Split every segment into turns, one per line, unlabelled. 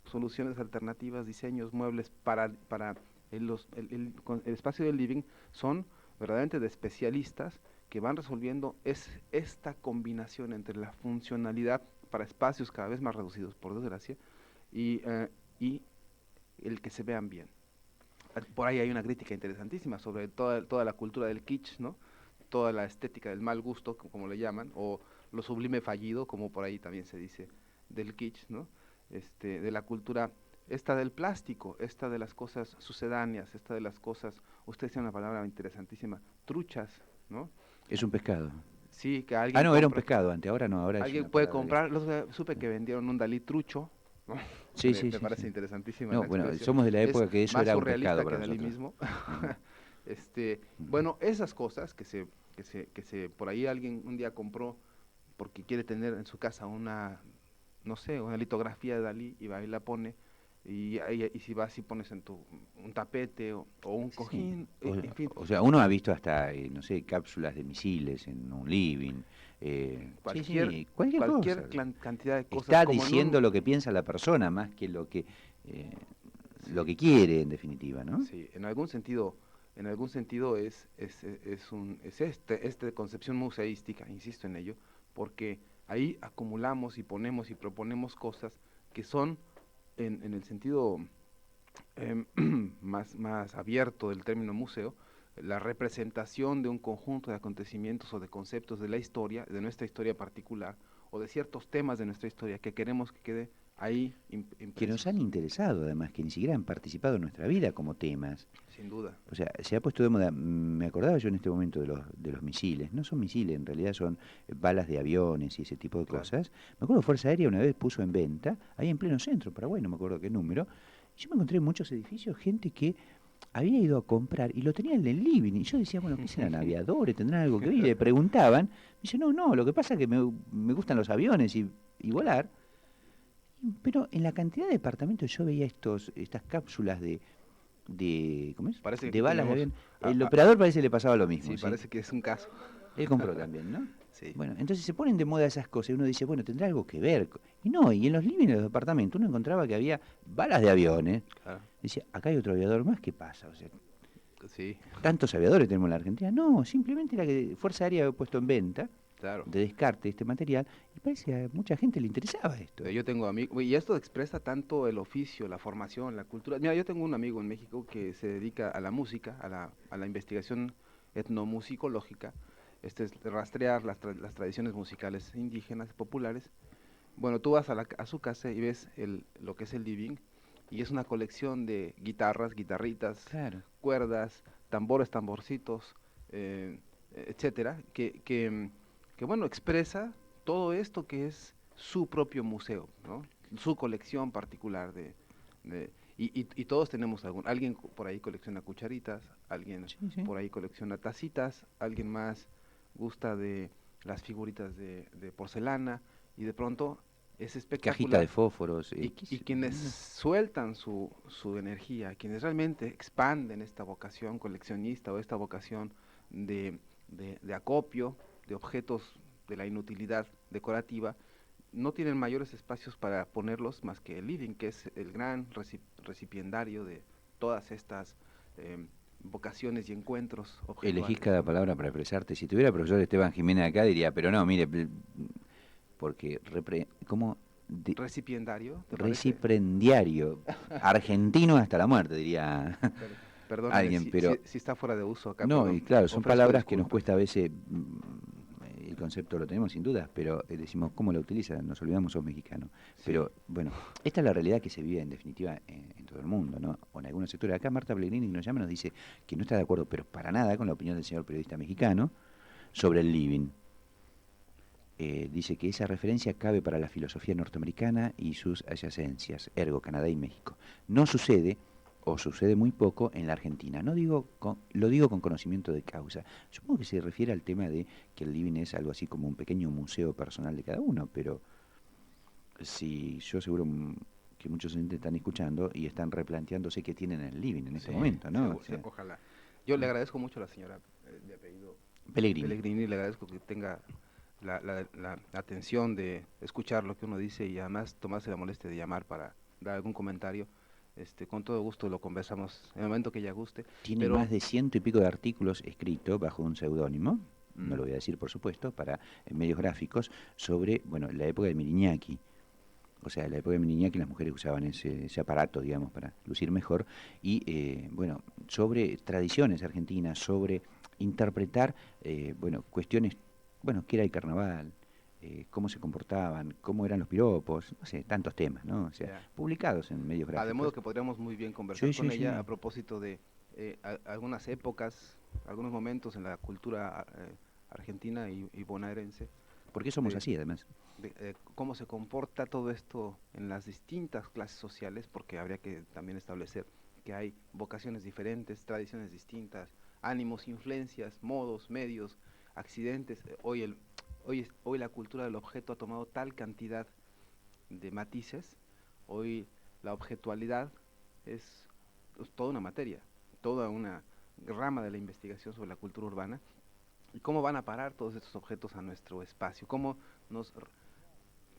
soluciones alternativas, diseños, muebles para el espacio del living son verdaderamente de especialistas que van resolviendo esta combinación entre la funcionalidad para espacios cada vez más reducidos, por desgracia, y el que se vean bien. Por ahí hay una crítica interesantísima sobre toda la cultura del kitsch, ¿no? Toda la estética del mal gusto, como le llaman, o lo sublime fallido, como por ahí también se dice, del kitsch, ¿no? De la cultura, esta del plástico, esta de las cosas sucedáneas, esta de las cosas, usted dice una palabra interesantísima, truchas, ¿no?
Es un pescado.
Sí, que
Ah,
alguien
no, era un
compra,
pescado antes, ahora no, ahora es
alguien
una
puede
palabra.
comprar, supe que vendieron un Dalí trucho, ¿no?
Sí,
Me,
sí,
me
sí,
parece
sí.
interesantísima
No,
la
bueno,
expresión,
somos de la
es
época que eso
más
era un pescado
surrealista que
para
Dalí
nosotros.
mismo.
Ujú, ujú.
Bueno, esas cosas que se por ahí alguien un día compró porque quiere tener en su casa una, no sé, una litografía de Dalí y va y la pone, y si vas y pones en un tapete o un
Sí.
cojín,
O,
en fin,
o sea, uno ha visto hasta, no sé, cápsulas de misiles en un living. Sí,
cualquier,
sí, cualquier cosa.
cantidad de cosas
Está
como en un,
diciendo lo que piensa la persona más que eh, lo
sí,
que quiere, en definitiva, ¿no?
sí, en algún sentido es esta concepción museística, insisto en ello, porque ahí acumulamos y ponemos y proponemos cosas que son en el sentido más abierto del término museo, la representación de un conjunto de acontecimientos o de conceptos de la historia, de nuestra historia particular, o de ciertos temas de nuestra historia que queremos que quede ahí
Que nos
impresos,
han interesado, además, que ni siquiera han participado en nuestra vida como temas.
sin duda.
O sea, se ha puesto de moda, me acordaba yo en este momento de los misiles, no son misiles, en realidad son balas de aviones y ese tipo de
Claro.
cosas. Me acuerdo Fuerza Aérea una vez puso en venta, ahí en pleno centro, Paraguay, no me acuerdo qué número, y yo me encontré en muchos edificios gente que había ido a comprar y lo tenían en el living, y yo decía, bueno, ¿qué serán aviadores? ¿Tendrán algo que ver? Y le preguntaban, me dice, no, no, lo que pasa es que me gustan los aviones y
Claro.
volar, pero en la cantidad de departamentos yo veía estas cápsulas ¿cómo es?
Parece que
De
aquí
balas de
tenemos,
avión.
ah,
El
ah,
operador parece que le pasaba lo mismo,
sí,
¿sí?
parece que es un caso.
Él compró también, ¿no?
Sí,
Bueno, entonces se ponen de moda esas cosas y uno dice, bueno, tendrá algo que ver. Y no, y en los livings de los departamentos uno encontraba que había balas de aviones.
claro,
Decía, acá hay otro aviador más, ¿qué pasa? O sea,
sí,
¿tantos aviadores tenemos en la Argentina? No, simplemente era que Fuerza Aérea había puesto en venta
claro.
de descarte este material y parece que a mucha gente le interesaba esto.
Yo tengo amigos, y esto expresa tanto el oficio, la formación, la cultura. Mira, yo tengo un amigo en México que se dedica a la música, a la investigación etnomusicológica, es rastrear las tradiciones musicales indígenas, populares. Bueno, tú vas a su casa y ves lo que es el living, y es una colección de guitarras, guitarritas,
Claro.
cuerdas, tambores, tamborcitos, eh, etcétera, que bueno, expresa todo esto que es su propio museo, ¿no? Su colección particular y todos tenemos alguien por ahí colecciona cucharitas, alguien
Sí, sí.
por ahí colecciona tacitas, alguien más gusta de las figuritas de porcelana, y de pronto es
Cajita de
espectacular.
fósforos,
Y quienes sueltan su energía, quienes realmente expanden esta vocación coleccionista o esta vocación de acopio de objetos de la inutilidad decorativa, no tienen mayores espacios para ponerlos más que el living, que es el gran recipiendario de todas estas vocaciones y encuentros
elegís
objetuales,
cada
¿no?
palabra para expresarte. Si tuviera el profesor Esteban Jiménez acá diría, pero no, mire, porque, ¿cómo?
Recipiendario, ¿te parece?
Recipendiario, argentino hasta la muerte, diría
Per- Perdóneme
alguien,
si, si,
pero
si está fuera de uso acá,
no, y
perdón.
claro, son
Ofrezco
palabras que nos
disculpas.
cuesta a veces, el concepto lo tenemos sin dudas, pero decimos, ¿cómo lo utilizan? Nos olvidamos, sos mexicano.
Sí,
Pero bueno, esta es la realidad que se vive en definitiva en todo el mundo, ¿no? O en algunos sectores. Acá Marta Pellegrini que nos llama nos dice que no está de acuerdo, pero para nada, con la opinión del señor periodista mexicano sobre el living. Dice que esa referencia cabe para la filosofía norteamericana y sus adyacencias, ergo Canadá y México. No sucede, o sucede muy poco, en la Argentina. No digo lo digo con conocimiento de causa. Supongo que se refiere al tema de que el living es algo así como un pequeño museo personal de cada uno, pero si yo seguro que muchos oyentes están escuchando y están replanteándose qué tienen en el living en este
sí,
momento, ¿no? O sea,
ojalá. Yo le agradezco mucho a la señora de apellido
Pellegrini.
Pellegrini, le agradezco que tenga la atención de escuchar lo que uno dice y además tomarse la molestia de llamar dar algún comentario, con todo gusto lo conversamos en el momento que ella guste.
Tiene
Pero,
más de 100 y pico de artículos escritos bajo un seudónimo, no
mm,
lo voy a decir por supuesto, para medios gráficos, sobre, bueno, la época de Miriñaki. O sea, en la época de Miriñaki las mujeres usaban ese aparato, digamos, para lucir mejor. Y, bueno, sobre tradiciones argentinas, sobre interpretar, bueno, cuestiones, bueno, qué era el carnaval, cómo se comportaban, cómo eran los piropos, no sé, tantos temas, ¿no? O sea,
ya.
publicados en medios
De modo
gráficos.
que podríamos muy bien conversar
Sí,
con
sí,
ella
sí.
a propósito de algunas épocas, algunos momentos en la cultura argentina y bonaerense,
¿Por qué somos
de,
así, además?
cómo se comporta todo esto en las distintas clases sociales, porque habría que también establecer que hay vocaciones diferentes, tradiciones distintas, ánimos, influencias, modos, medios, accidentes. Hoy la cultura del objeto ha tomado tal cantidad de matices. Hoy la objetualidad es toda una materia, toda una rama de la investigación sobre la cultura urbana. ¿Y cómo van a parar todos estos objetos a nuestro espacio? ¿Cómo nos,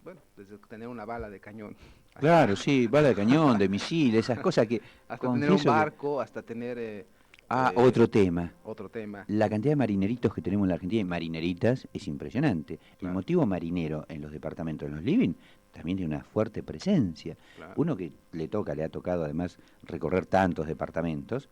bueno, desde tener una bala de cañón hasta,
Claro, sí, bala de cañón, de misil, esas cosas que
hasta tener un
confieso que...
barco, hasta tener
Ah, otro tema.
otro tema?
La cantidad de marineritos que tenemos en la Argentina y marineritas es impresionante. El
Claro,
motivo marinero en los departamentos, en los living, también tiene una fuerte presencia.
claro.
Uno que le ha tocado además recorrer tantos departamentos,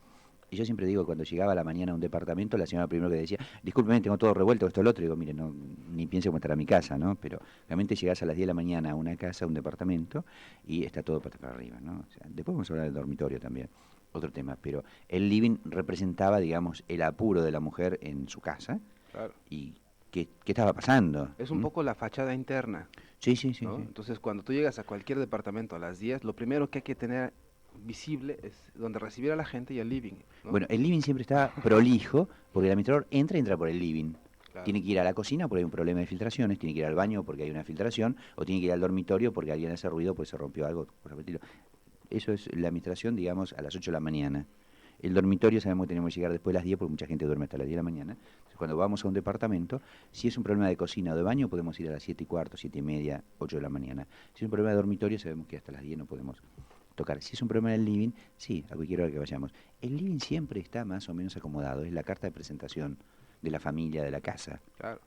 y yo siempre digo, cuando llegaba a la mañana a un departamento, la señora primero que decía, discúlpeme, tengo todo revuelto, esto, lo otro, digo, mire, no, ni piense cómo estará mi casa, ¿no? Pero realmente llegás a las 10 de la mañana a una casa, a un departamento, y está todo para arriba, ¿no? O sea, después vamos a hablar del dormitorio también, otro tema, pero el living representaba, digamos, el apuro de la mujer en su casa,
Claro.
y qué estaba pasando.
Es un
¿Mm?
poco la fachada interna,
Sí, sí, sí,
¿no?
sí.
Entonces, cuando tú llegas a cualquier departamento a las 10, lo primero que hay que tener visible es donde recibir a la gente y el living, ¿no?
Bueno, el living siempre está prolijo, porque el administrador entra por el living.
Claro.
Tiene que ir a la cocina porque hay un problema de filtraciones, tiene que ir al baño porque hay una filtración, o tiene que ir al dormitorio porque alguien hace ruido, pues se rompió algo, por el estilo. Eso es la administración, digamos, a las 8 de la mañana. El dormitorio sabemos que tenemos que llegar después de las 10 porque mucha gente duerme hasta las 10 de la mañana. Entonces, cuando vamos a un departamento, si es un problema de cocina o de baño, podemos ir a las 7 y cuarto, 7 y media, 8 de la mañana. Si es un problema de dormitorio, sabemos que hasta las 10 no podemos tocar. Si es un problema del living, sí, a cualquier hora que vayamos. El living siempre está más o menos acomodado, es la carta de presentación de la familia, de la casa.
Claro.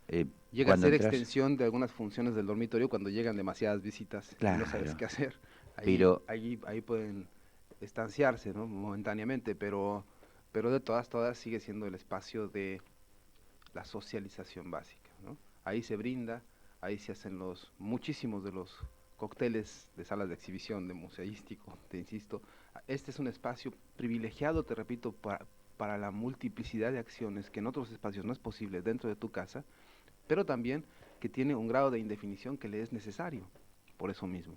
Eh,
Llega a
cuando
ser
entras,
extensión de algunas funciones del dormitorio cuando llegan demasiadas visitas y no sabes
claro,
qué hacer.
pero
Ahí pueden estanciarse, ¿no? Momentáneamente, pero de todas sigue siendo el espacio de la socialización básica, ¿no? Ahí se brinda, ahí se hacen muchísimos de los cócteles de salas de exhibición, de museístico, te insisto. Este es un espacio privilegiado, te repito, para la multiplicidad de acciones que en otros espacios no es posible dentro de tu casa, pero también que tiene un grado de indefinición que le es necesario, por eso mismo.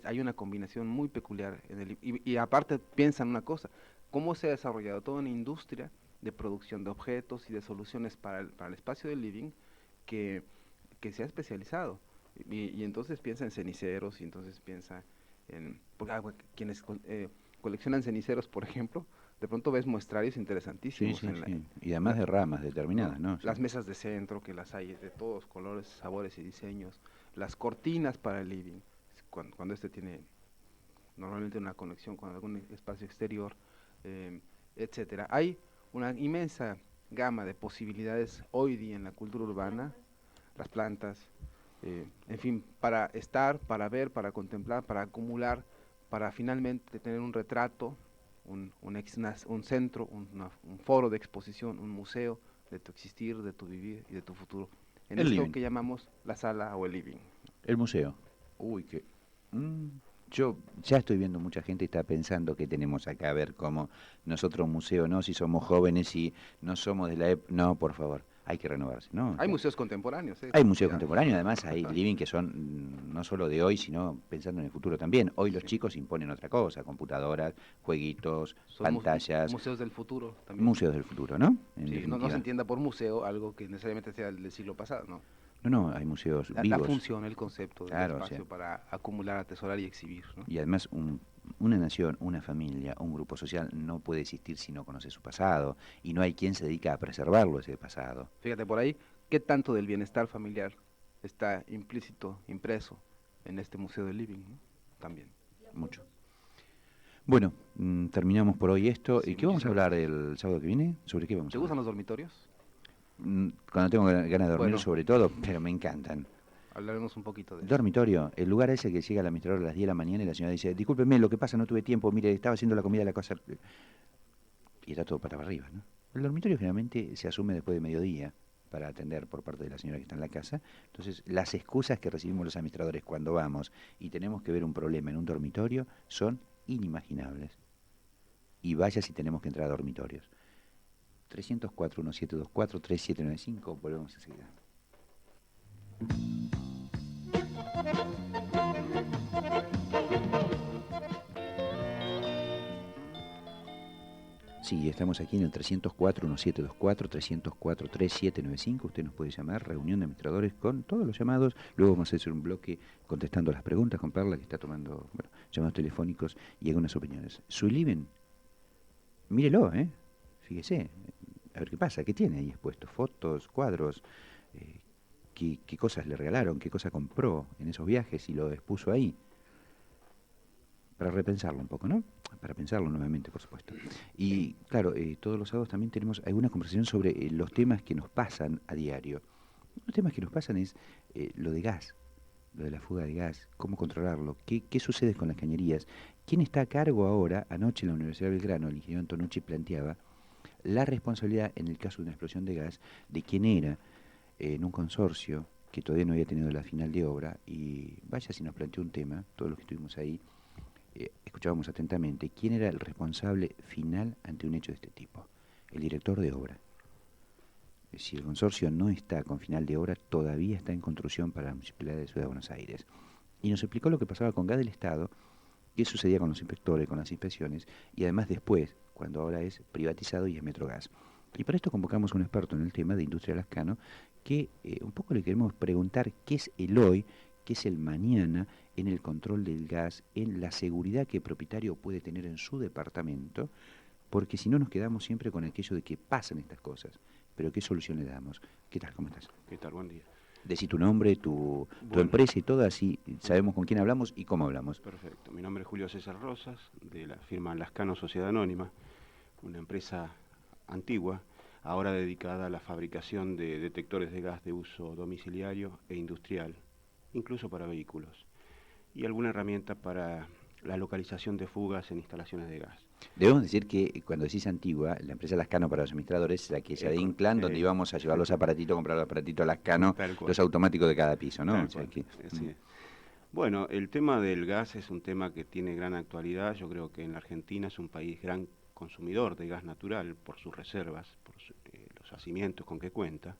Hay una combinación muy peculiar y aparte piensa en una cosa, cómo se ha desarrollado toda una industria de producción de objetos y de soluciones para el espacio del living que, que se ha especializado. Y entonces piensa en ceniceros y entonces piensa en... Porque, quienes coleccionan ceniceros, por ejemplo, de pronto ves muestrarios
sí,
interesantísimos
sí,
en
sí. Y además
la,
de ramas
¿no?
determinadas, ¿no? Sí.
Las mesas de centro, que las hay de todos colores, sabores y diseños, las cortinas para el living, cuando este tiene normalmente una conexión con algún espacio exterior, etcétera. Hay una inmensa gama de posibilidades hoy día en la cultura urbana, las plantas, en fin, para estar, para ver, para contemplar, para acumular, para finalmente tener un retrato, un centro, un foro de exposición, un museo de tu existir, de tu vivir y de tu futuro. En
El
esto
living,
que llamamos la sala o el living.
el museo. Uy, que... mm, yo ya estoy viendo mucha gente está pensando que tenemos acá, a ver cómo nosotros museo, ¿no? Si somos jóvenes, si no somos de la época... No, por favor, hay que renovarse, ¿no? O
Hay
sea,
museos contemporáneos,
hay museos
cuidado.
contemporáneos, además hay living que son no solo de hoy, sino pensando en el futuro también. Hoy los
Sí.
chicos imponen otra cosa, computadoras, jueguitos,
Son
pantallas,
museos del futuro también.
museos del futuro, ¿no? En
Sí, no se
definitiva.
entienda por museo algo que necesariamente sea del siglo pasado, no.
No, no, hay museos
La
vivos,
función, el concepto del
claro, o sea,
espacio para acumular, atesorar y exhibir, ¿no?
y además una nación, una familia, un grupo social no puede existir si no conoce su pasado, y no hay quien se dedica a preservarlo ese pasado.
Fíjate por ahí, ¿qué tanto del bienestar familiar está implícito, impreso en este Museo del Living, ¿no? también.
Mucho. Bueno, terminamos por hoy esto.
Sí,
¿Qué vamos a hablar
gracias.
el sábado que viene? ¿Sobre qué vamos
¿Te
a
gustan
hablar?
los dormitorios?
Cuando tengo ganas de dormir,
Bueno,
sobre todo, pero me encantan.
hablaremos un poquito de eso.
Dormitorio, el lugar ese que llega al administrador a las 10 de la mañana y la señora dice, discúlpeme, lo que pasa, no tuve tiempo, mire, estaba haciendo la comida de la cosa. Y está todo para arriba, ¿no? El dormitorio generalmente se asume después de mediodía para atender por parte de la señora que está en la casa. Entonces, las excusas que recibimos los administradores cuando vamos y tenemos que ver un problema en un dormitorio son inimaginables. Y vaya si tenemos que entrar a dormitorios. 304-1724-3795, volvemos enseguida. Sí, estamos aquí en el 304-1724, 304-3795. Usted nos puede llamar, reunión de administradores con todos los llamados. Luego vamos a hacer un bloque contestando las preguntas con Perla, que está tomando llamados telefónicos y algunas opiniones. Su living, mírelo, fíjese, a ver qué pasa, qué tiene ahí expuesto. Fotos, cuadros, qué cosas le regalaron, qué cosa compró en esos viajes y lo expuso ahí. Para repensarlo un poco, ¿no? Para pensarlo nuevamente, por supuesto. Y claro, todos los sábados también tenemos alguna conversación sobre los temas que nos pasan a diario. Los temas que nos pasan es lo de gas, lo de la fuga de gas, cómo controlarlo, qué sucede con las cañerías, quién está a cargo ahora. Anoche en la Universidad de Belgrano, el ingeniero Antonucci planteaba la responsabilidad en el caso de una explosión de gas de quién era en un consorcio que todavía no había tenido la final de obra, y vaya si nos planteó un tema, todos los que estuvimos ahí, escuchábamos atentamente quién era el responsable final ante un hecho de este tipo. El director de obra. Si el consorcio no está con final de obra, todavía está en construcción para la Municipalidad de Ciudad de Buenos Aires. Y nos explicó lo que pasaba con gas del Estado, qué sucedía con los inspectores, con las inspecciones, y además después, cuando ahora es privatizado y es Metrogas. Y para esto convocamos a un experto en el tema de Industria Lascano, que un poco le queremos preguntar qué es el hoy, qué es el mañana en el control del gas, en la seguridad que el propietario puede tener en su departamento, porque si no nos quedamos siempre con aquello de que pasan estas cosas, pero ¿qué solución le damos? ¿Qué tal? ¿Cómo estás?
¿Qué tal? Buen día.
Decí tu nombre, tu
Bueno,
empresa y todo, así sabemos con quién hablamos y cómo hablamos.
perfecto. Mi nombre es Julio César Rosas, de la firma Lascano Sociedad Anónima, una empresa antigua, ahora dedicada a la fabricación de detectores de gas de uso domiciliario e industrial, incluso para vehículos, y alguna herramienta para la localización de fugas en instalaciones de gas.
Debemos decir que cuando decís antigua, la empresa Lascano para los administradores es aquella de Inclán, donde íbamos a llevar los aparatitos, comprar los aparatitos Lascano, los automáticos de cada piso, ¿no? O sea que,
Así es. Bueno, el tema del gas es un tema que tiene gran actualidad. Yo creo que en la Argentina es un país gran consumidor de gas natural por sus reservas, por los yacimientos con que cuenta.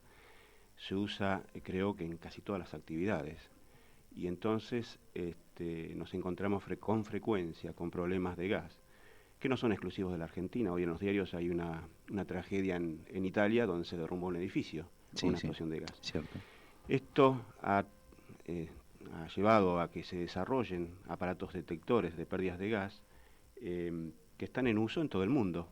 Se usa, creo que en casi todas las actividades. Y entonces nos encontramos con frecuencia con problemas de gas, que no son exclusivos de la Argentina. Hoy en los diarios hay una tragedia en Italia donde se derrumbó un edificio con una explosión de gas.
Cierto.
Esto ha llevado a que se desarrollen aparatos detectores de pérdidas de gas que están en uso en todo el mundo.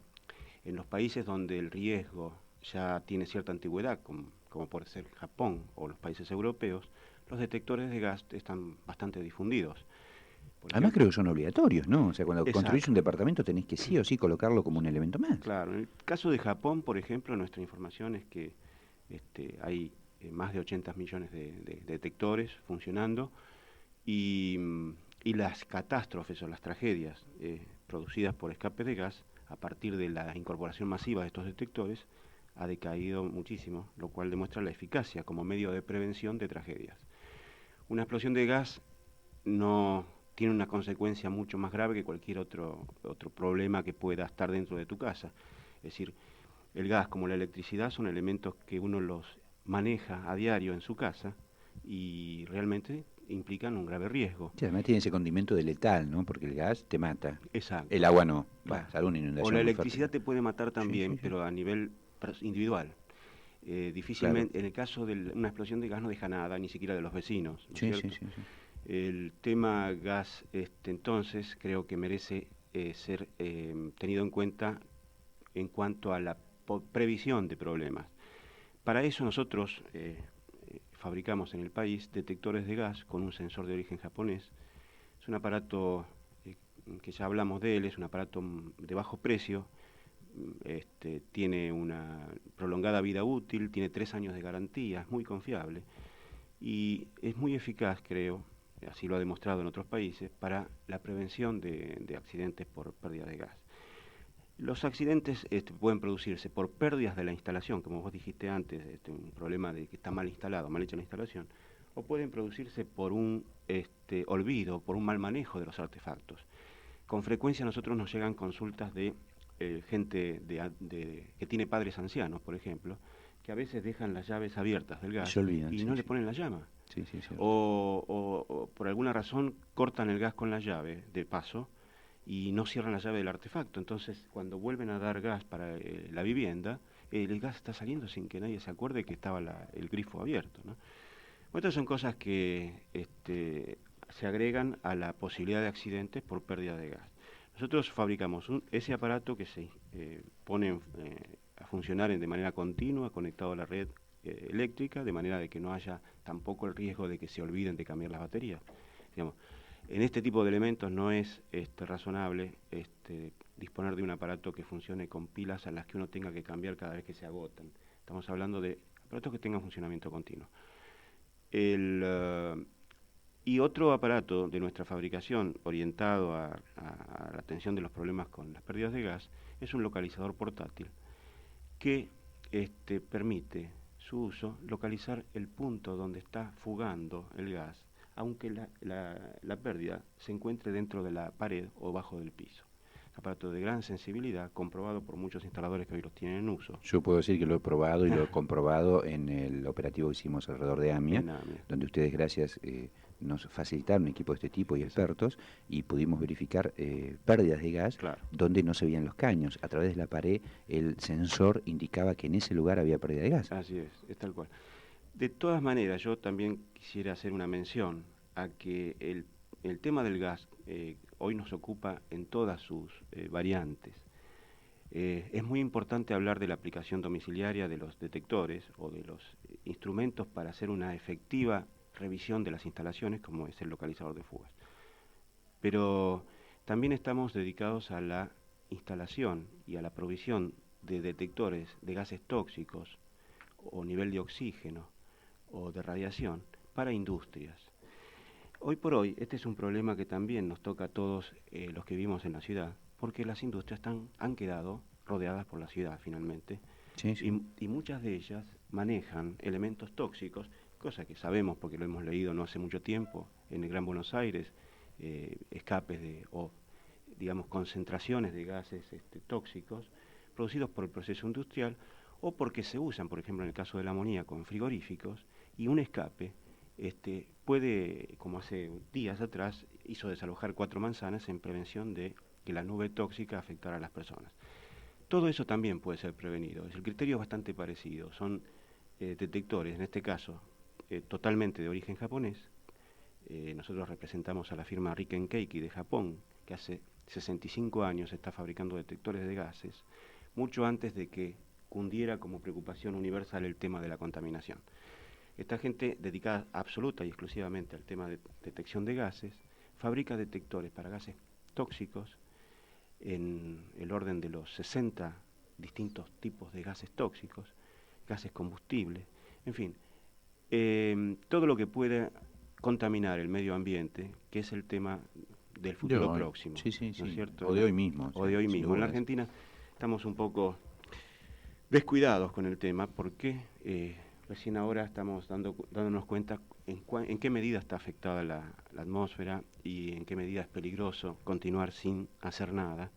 En los países donde el riesgo ya tiene cierta antigüedad, como puede ser Japón o los países europeos, los detectores de gas están bastante difundidos.
Además creo que son obligatorios, ¿no? O sea, cuando construís un departamento tenés que sí o sí colocarlo como un elemento más.
Claro, en el caso de Japón, por ejemplo, nuestra información es que hay más de 80 millones de detectores funcionando y las catástrofes o las tragedias producidas por escape de gas a partir de la incorporación masiva de estos detectores ha decaído muchísimo, lo cual demuestra la eficacia como medio de prevención de tragedias. Una explosión de gas no tiene una consecuencia mucho más grave que cualquier otro problema que pueda estar dentro de tu casa. Es decir, el gas como la electricidad son elementos que uno los maneja a diario en su casa y realmente implican un grave riesgo.
Sí, además tiene ese condimento de letal, ¿no? Porque el gas te mata.
Exacto.
El agua no.
Claro.
Va, una inundación.
O la electricidad te puede matar también, pero a nivel individual. Difícilmente, claro. En el caso de una explosión de gas no deja nada, ni siquiera de los vecinos. ¿No es cierto? Sí. El tema gas, entonces, creo que merece ser tenido en cuenta en cuanto a la previsión de problemas. Para eso nosotros fabricamos en el país detectores de gas con un sensor de origen japonés. Es un aparato que ya hablamos de él, es un aparato de bajo precio, tiene una prolongada vida útil, tiene 3 años de garantía, es muy confiable y es muy eficaz, creo, así lo ha demostrado en otros países, para la prevención de accidentes por pérdida de gas. Los accidentes pueden producirse por pérdidas de la instalación, como vos dijiste antes, un problema de que está mal instalado, mal hecha la instalación, o pueden producirse por un olvido, por un mal manejo de los artefactos. Con frecuencia a nosotros nos llegan consultas de gente que tiene padres ancianos, por ejemplo, que a veces dejan las llaves abiertas del gas
Se olvidan,
y
sí,
no
sí.
le ponen la llama.
Sí, sí, sí.
O por alguna razón cortan el gas con la llave de paso y no cierran la llave del artefacto. Entonces, cuando vuelven a dar gas para la vivienda, el gas está saliendo sin que nadie se acuerde que estaba el grifo abierto, ¿no? Bueno, estas son cosas que se agregan a la posibilidad de accidentes por pérdida de gas. Nosotros fabricamos ese aparato que se pone a funcionar de manera continua, conectado a la red eléctrica, de manera de que no haya tampoco el riesgo de que se olviden de cambiar las baterías. Digamos, en este tipo de elementos no es razonable disponer de un aparato que funcione con pilas a las que uno tenga que cambiar cada vez que se agotan. Estamos hablando de aparatos que tengan funcionamiento continuo. Y otro aparato de nuestra fabricación orientado a la atención de los problemas con las pérdidas de gas es un localizador portátil que permite su uso, localizar el punto donde está fugando el gas, aunque la pérdida se encuentre dentro de la pared o bajo del piso. Aparato de gran sensibilidad, comprobado por muchos instaladores que hoy los tienen en uso.
Yo puedo decir que lo he probado y lo he comprobado en el operativo que hicimos alrededor de AMIA, donde ustedes, gracias, nos facilitaron equipo de este tipo y expertos, y pudimos verificar pérdidas de gas,
Claro,
donde no se veían los caños. A través de la pared, el sensor indicaba que en ese lugar había pérdida de gas.
así es tal cual. De todas maneras, yo también quisiera hacer una mención a que el tema del gas hoy nos ocupa en todas sus variantes. Es muy importante hablar de la aplicación domiciliaria de los detectores o de los instrumentos para hacer una efectiva revisión de las instalaciones, como es el localizador de fugas. Pero también estamos dedicados a la instalación y a la provisión de detectores de gases tóxicos o nivel de oxígeno o de radiación para industrias. Hoy por hoy este es un problema que también nos toca a todos los que vivimos en la ciudad, porque las industrias han quedado rodeadas por la ciudad finalmente,
Sí, sí.
y muchas de ellas manejan elementos tóxicos, cosa que sabemos porque lo hemos leído no hace mucho tiempo en el Gran Buenos Aires, escapes o digamos concentraciones de gases tóxicos producidos por el proceso industrial, o porque se usan, por ejemplo en el caso del amoníaco, en frigoríficos, y un escape puede, como hace días atrás, hizo desalojar 4 manzanas en prevención de que la nube tóxica afectara a las personas. Todo eso también puede ser prevenido. El criterio es bastante parecido. Son detectores, en este caso, totalmente de origen japonés. Nosotros representamos a la firma Riken Keiki de Japón, que hace 65 años está fabricando detectores de gases, mucho antes de que cundiera como preocupación universal el tema de la contaminación. Esta gente dedicada absoluta y exclusivamente al tema de detección de gases, fabrica detectores para gases tóxicos en el orden de los 60 distintos tipos de gases tóxicos, gases combustibles, en fin, todo lo que pueda contaminar el medio ambiente, que es el tema del futuro próximo.
Sí, sí, sí.
¿No es cierto?
O de hoy mismo.
O de hoy mismo. En la Argentina estamos un poco descuidados con el tema porque recién ahora estamos dándonos cuenta en qué medida está afectada la atmósfera y en qué medida es peligroso continuar sin hacer nada.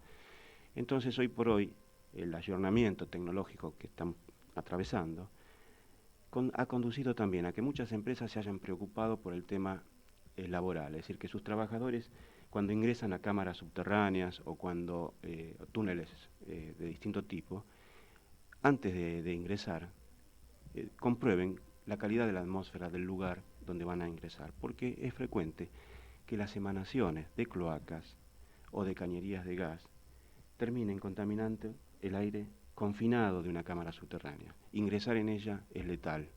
Entonces, hoy por hoy, el ayornamiento tecnológico que estamos atravesando ha conducido también a que muchas empresas se hayan preocupado por el tema laboral, es decir, que sus trabajadores, cuando ingresan a cámaras subterráneas o cuando túneles de distinto tipo, antes de ingresar, comprueben la calidad de la atmósfera del lugar donde van a ingresar, porque es frecuente que las emanaciones de cloacas o de cañerías de gas terminen contaminando el aire confinado de una cámara subterránea. Ingresar en ella es letal.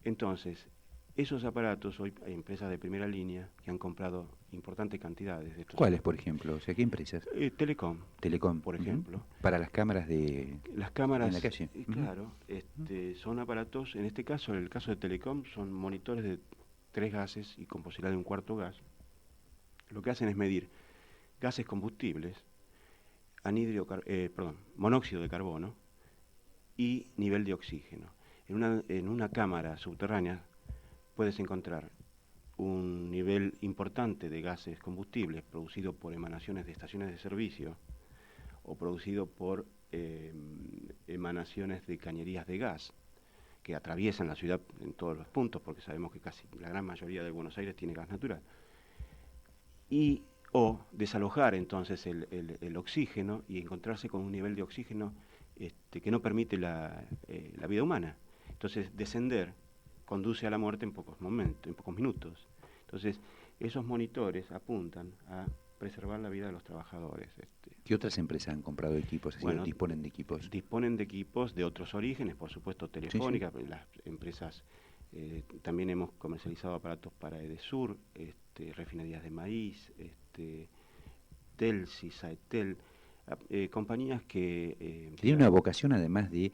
Entonces, Esos aparatos, hoy hay empresas de primera línea que han comprado importantes cantidades de estos
¿Cuáles, por
aparatos.
ejemplo? O sea, ¿qué empresas?
Telecom,
Telecom,
por
ujú,
ejemplo.
para las cámaras de
Las
en la
cámaras,
calle. Ujú,
claro,
ujú.
son aparatos, en este caso, en el caso de Telecom, son monitores de 3 gases y con posibilidad de un cuarto gas. Lo que hacen es medir gases combustibles, monóxido de carbono y nivel de oxígeno. En una cámara subterránea puedes encontrar un nivel importante de gases combustibles producido por emanaciones de estaciones de servicio o producido por emanaciones de cañerías de gas que atraviesan la ciudad en todos los puntos, porque sabemos que casi la gran mayoría de Buenos Aires tiene gas natural. Y o desalojar entonces el oxígeno y encontrarse con un nivel de oxígeno que no permite la vida humana. Entonces descender conduce a la muerte en pocos momentos, en pocos minutos. Entonces esos monitores apuntan a preservar la vida de los trabajadores.
¿Qué otras empresas han comprado equipos? Es decir,
Bueno,
disponen de equipos.
disponen de equipos de otros orígenes, por supuesto
Sí, sí.
Telefónica, las empresas, también hemos comercializado aparatos para Edesur, refinerías de maíz, Telsi, Saetel, compañías que...
Tiene una vocación además de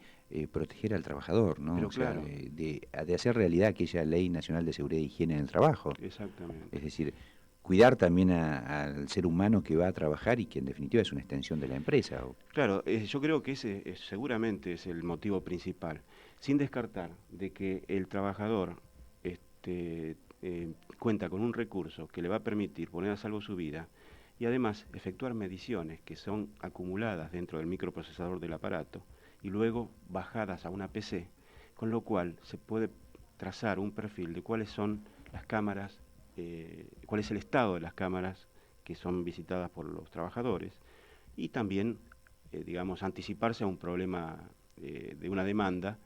proteger al trabajador, ¿no?
pero
O sea,
claro,
de hacer realidad aquella Ley Nacional de Seguridad e Higiene en el Trabajo.
exactamente.
Es decir, cuidar también al ser humano que va a trabajar y que en definitiva es una extensión de la empresa.
Claro, yo creo que ese seguramente es el motivo principal, sin descartar de que el trabajador cuenta con un recurso que le va a permitir poner a salvo su vida y además efectuar mediciones que son acumuladas dentro del microprocesador del aparato y luego bajadas a una PC, con lo cual se puede trazar un perfil de cuáles son las cámaras, cuál es el estado de las cámaras que son visitadas por los trabajadores y también, digamos, anticiparse a un problema de una demanda,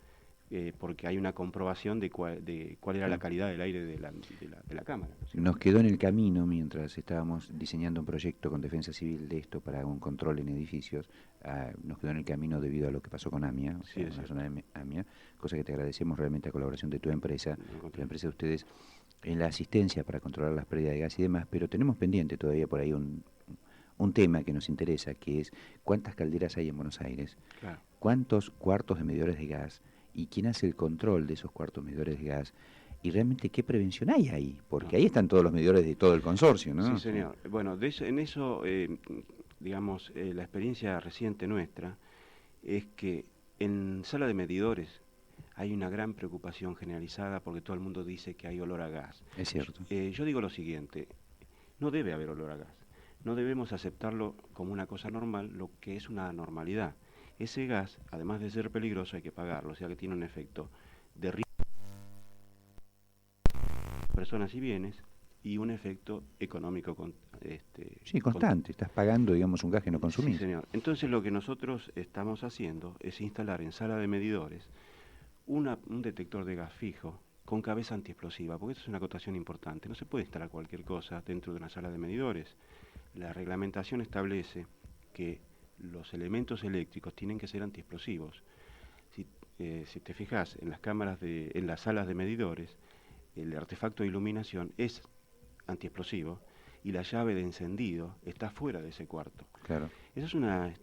porque hay una comprobación de cuál era la
Claro.
calidad del aire de la cámara, ¿no es cierto?
Nos quedó en el camino, mientras estábamos diseñando un proyecto con Defensa Civil de esto para un control en edificios, nos quedó en el camino debido a lo que pasó con AMIA, o
Sí,
sea,
es
con la
cierto.
zona de AMIA, cosa que te agradecemos realmente la colaboración de tu empresa,
No, al
la
contrario.
empresa de ustedes, en la asistencia para controlar las pérdidas de gas y demás, pero tenemos pendiente todavía por ahí un tema que nos interesa, que es cuántas calderas hay en Buenos Aires,
Claro.
cuántos cuartos de medidores de gas y quién hace el control de esos cuartos medidores de gas y realmente qué prevención hay ahí, porque
No.
ahí están todos los medidores de todo el consorcio, ¿no?
Sí,
O sea,
señor. Bueno, en eso, digamos, la experiencia reciente nuestra es que en sala de medidores hay una gran preocupación generalizada porque todo el mundo dice que hay olor a gas.
es cierto.
Yo digo lo siguiente, no debe haber olor a gas. No debemos aceptarlo como una cosa normal, lo que es una anormalidad. Ese gas, además de ser peligroso, hay que pagarlo, o sea que tiene un efecto de riesgo para personas y bienes y un efecto económico
Sí, constante, estás pagando, digamos, un gas que no
sí,
consumís.
señor. Entonces lo que nosotros estamos haciendo es instalar en sala de medidores un detector de gas fijo con cabeza antiexplosiva, porque eso es una acotación importante. No se puede instalar cualquier cosa dentro de una sala de medidores. La reglamentación establece que los elementos eléctricos tienen que ser antiexplosivos. Si te fijas en las cámaras en las salas de medidores, el artefacto de iluminación es antiexplosivo y la llave de encendido está fuera de ese cuarto.
Claro.
Esa es una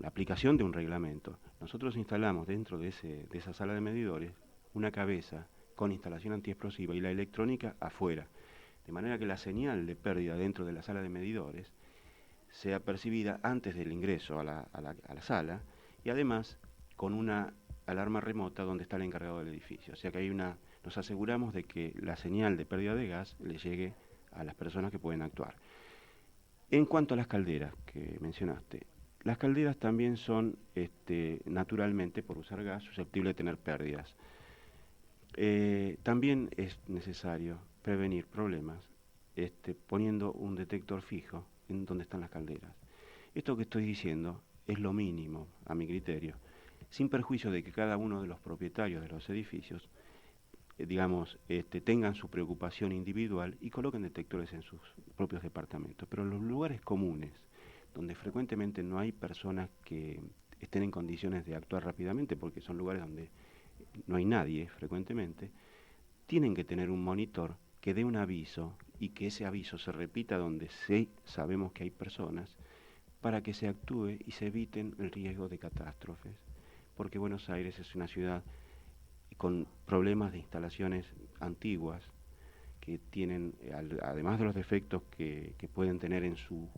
aplicación de un reglamento. Nosotros instalamos dentro de esa sala de medidores una cabeza con instalación antiexplosiva y la electrónica afuera. De manera que la señal de pérdida dentro de la sala de medidores sea percibida antes del ingreso a la sala y además con una alarma remota donde está el encargado del edificio. O sea que nos aseguramos de que la señal de pérdida de gas le llegue a las personas que pueden actuar. En cuanto a las calderas que mencionaste, las calderas también son naturalmente, por usar gas, susceptibles de tener pérdidas. También es necesario prevenir problemas poniendo un detector fijo en donde están las calderas. Esto que estoy diciendo es lo mínimo, a mi criterio, sin perjuicio de que cada uno de los propietarios de los edificios, digamos, tengan su preocupación individual y coloquen detectores en sus propios departamentos. Pero en los lugares comunes, donde frecuentemente no hay personas que estén en condiciones de actuar rápidamente, porque son lugares donde no hay nadie frecuentemente, tienen que tener un monitor que dé un aviso y que ese aviso se repita donde sabemos que hay personas, para que se actúe y se eviten el riesgo de catástrofes, porque Buenos Aires es una ciudad con problemas de instalaciones antiguas que tienen, además de los defectos que pueden tener en su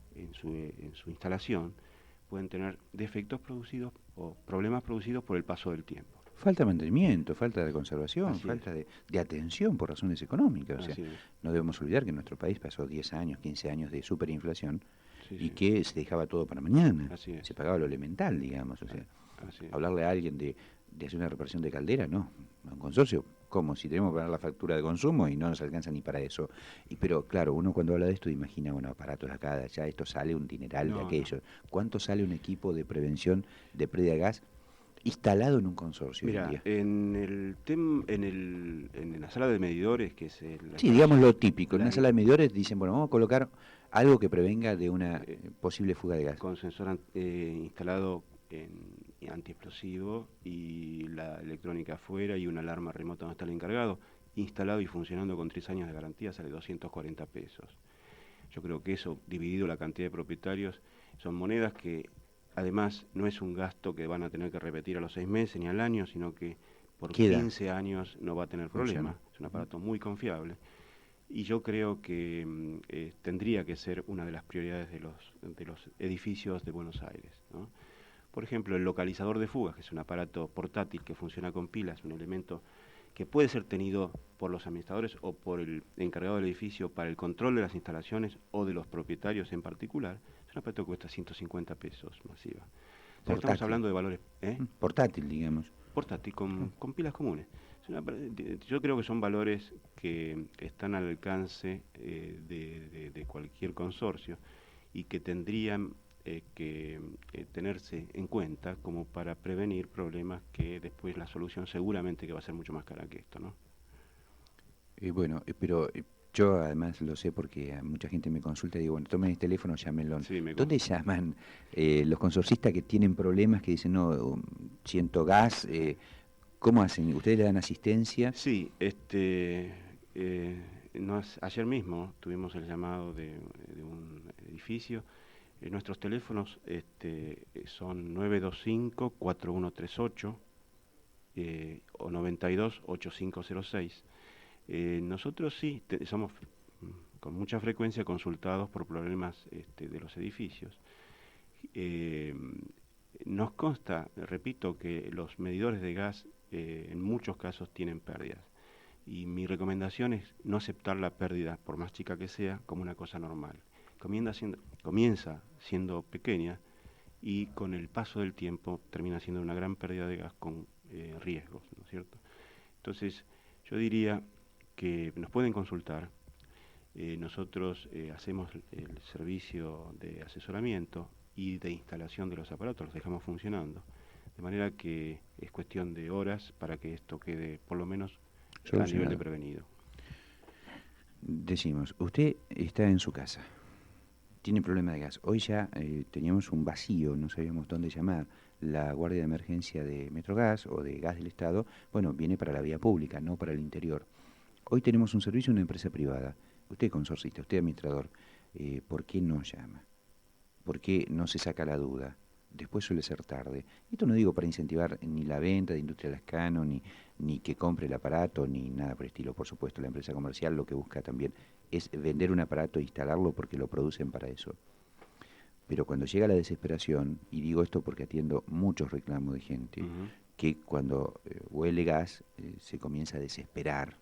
instalación, pueden tener defectos producidos o problemas producidos por el paso del tiempo.
Falta de mantenimiento, falta de conservación,
Así
falta de atención por razones económicas. O sea,
Así es.
no debemos olvidar que nuestro país pasó 10 años, 15 años de superinflación
Sí,
y
sí.
que se dejaba todo para mañana.
Así es.
Se pagaba lo elemental, digamos. O sea,
Así es.
hablarle a alguien de hacer una reparación de caldera, no. A un consorcio, ¿cómo? Si tenemos que pagar la factura de consumo y no nos alcanza ni para eso. Pero claro, uno cuando habla de esto imagina, bueno, aparatos de acá, de allá, esto sale un dineral de
No,
aquello. ¿Cuánto sale un equipo de prevención de pérdida de gas instalado en un consorcio hoy en
Mira,
día?
en la sala de medidores, que es
Sí, digamos lo típico. En
la-
una sala de medidores dicen, bueno, vamos a colocar algo que prevenga de una posible fuga de gas.
con sensor instalado en antiexplosivo y la electrónica afuera y una alarma remota donde está el encargado, instalado y funcionando con 3 años de garantía, sale 240 pesos. Yo creo que eso, dividido la cantidad de propietarios, son monedas que además no es un gasto que van a tener que repetir a los 6 meses ni al año, sino que por
Queda.
15 años no va a tener problema.
Funciona.
Es un aparato muy confiable. Y yo creo que tendría que ser una de las prioridades de los edificios de Buenos Aires, ¿no? Por ejemplo, el localizador de fugas, que es un aparato portátil que funciona con pilas, un elemento que puede ser tenido por los administradores o por el encargado del edificio para el control de las instalaciones o de los propietarios en particular, es un aparato que cuesta 150 pesos masiva. O sea, estamos hablando de valores
Portátil, digamos.
portátil, con pilas comunes. Yo creo que son valores que están al alcance de cualquier consorcio y que tendrían que tenerse en cuenta como para prevenir problemas que después la solución seguramente que va a ser mucho más cara que esto, ¿no?
Bueno, pero yo además lo sé porque a mucha gente me consulta y digo, bueno, tomen el teléfono, llámenlo.
Sí, me
¿Dónde llaman los consorcistas que tienen problemas, que dicen, no, siento gas? ¿Cómo hacen? ¿Ustedes le dan asistencia?
Sí, ayer mismo tuvimos el llamado de un edificio. Nuestros teléfonos son 925-4138 o 92-8506. Nosotros sí somos con mucha frecuencia consultados por problemas de los edificios. Nos consta, repito, que los medidores de gas en muchos casos tienen pérdidas. Y mi recomendación es no aceptar la pérdida, por más chica que sea, como una cosa normal. Comienza siendo pequeña y con el paso del tiempo termina siendo una gran pérdida de gas con riesgos, ¿no es cierto? Entonces, yo diría que nos pueden consultar. Nosotros hacemos el servicio de asesoramiento y de instalación de los aparatos, los dejamos funcionando. De manera que es cuestión de horas para que esto quede, por lo menos, a nivel de prevenido.
Decimos, usted está en su casa, tiene problema de gas. Hoy ya teníamos un vacío, no sabíamos dónde llamar. La guardia de emergencia de Metrogas o de Gas del Estado, bueno, viene para la vía pública, no para el interior. Hoy tenemos un servicio en una empresa privada. Usted consorcista, usted administrador, ¿por qué no llama? ¿Por qué no se saca la duda? Después suele ser tarde. Esto no digo para incentivar ni la venta de Industria Lascano, ni que compre el aparato, ni nada por el estilo. Por supuesto, la empresa comercial lo que busca también es vender un aparato e instalarlo porque lo producen para eso. Pero cuando llega la desesperación, y digo esto porque atiendo muchos reclamos de gente, que cuando huele gas se comienza a desesperar,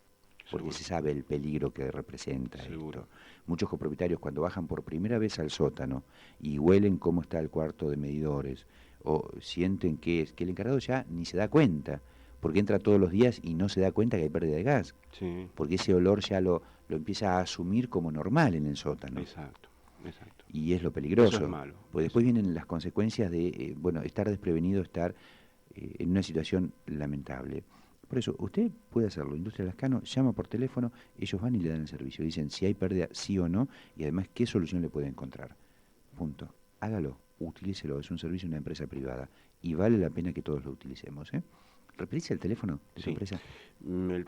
porque
Seguro.
se sabe el peligro que representa
Seguro.
esto. Muchos copropietarios cuando bajan por primera vez al sótano y huelen cómo está el cuarto de medidores, o sienten que el encargado ya ni se da cuenta, porque entra todos los días y no se da cuenta que hay pérdida de gas,
Sí.
porque ese olor ya lo empieza a asumir como normal en el sótano.
Exacto.
Y es lo peligroso.
Eso es malo.
Porque después vienen las consecuencias de, estar desprevenido, estar en una situación lamentable. Por eso, usted puede hacerlo. Industria Lascano llama por teléfono, ellos van y le dan el servicio. Dicen si hay pérdida, sí o no, y además qué solución le puede encontrar. Punto. Hágalo, utilícelo. Es un servicio de una empresa privada y vale la pena que todos lo utilicemos, ¿eh? ¿Repetís el teléfono de su
Sí.
empresa?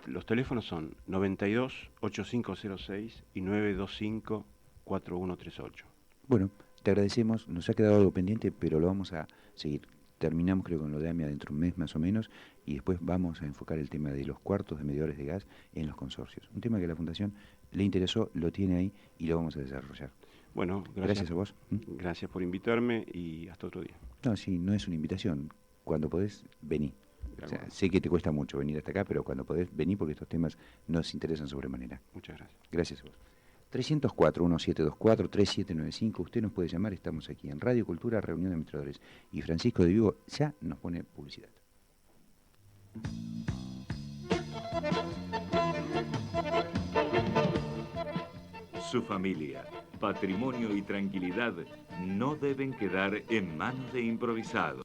Los teléfonos son 92-8506 y 925-4138.
Bueno, te agradecemos, nos ha quedado algo pendiente, pero lo vamos a seguir. Terminamos creo con lo de AMIA dentro de un mes más o menos y después vamos a enfocar el tema de los cuartos de medidores de gas en los consorcios. Un tema que a la Fundación le interesó, lo tiene ahí y lo vamos a desarrollar.
Bueno,
Gracias a vos.
Gracias por invitarme y hasta otro día.
No, sí, no es una invitación. Cuando podés, vení.
De
O sea,
acuerdo.
sé que te cuesta mucho venir hasta acá, pero cuando podés, vení porque estos temas nos interesan sobremanera.
Muchas gracias.
Gracias a vos. 304-1724-3795, usted nos puede llamar, estamos aquí en Radio Cultura, Reunión de Administradores. Y Francisco de Vigo ya nos pone publicidad.
Su familia, patrimonio y tranquilidad no deben quedar en manos de improvisados.